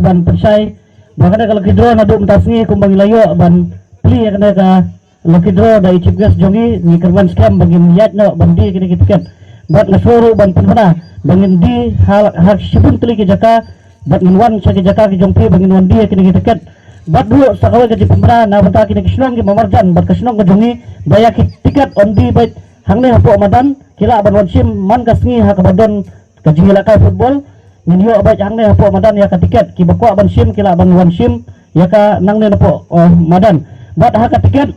ban persai bahkan kalau kidro nadu mentasngi kumbang layo ban pli ya kena ka laki draw dari chief guest jongi ni kerban scam bagi niat no bandi kini kita kan bat ngasoro ban penbana bangin di hak sibun teli ke jaka bat nginwan sa ke jaka ke jongpi bangin wan di kini kita kan bat dulu sakawai ke penbana na banta kini kisnong ke mamarjan bat kisnong ke jongi daya tiket on di bait hangne hapo madan kila ban wan sim man kasngi hak badon ke jingila kai football ninyo bait hangne hapo madan ya ka tiket ki bakwa ban sim kila ban wan sim ya ka nangne hapo madan bat hak tiket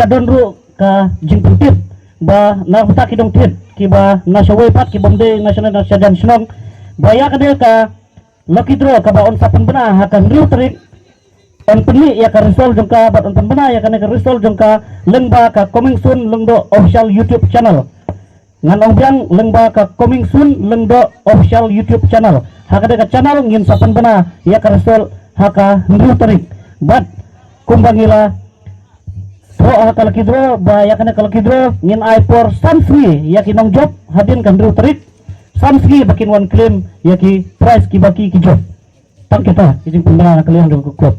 kadon ru ka jingpun tit ba na huta kidong tit ki ba na sawai pat ki bomde national nasadan snong baya kadel ka lucky draw ka ba on sapen bena hakan riu terik on peni ya ka resol jongka bat on bena ya ka resol jongka lengba ka coming soon lengdo official YouTube channel ngan ongbyang lengba ka coming soon lengdo official YouTube channel hakade ka channel ngin sapen bena ya ka resol haka riu terik bat kumbangila so kalau kidro ba yakana kalau kidro ngin ai por samsri yakinong job hadin kan ru terik samsri bakin one claim yaki price ki baki ki job tang kita izin pembana kalian dong kuat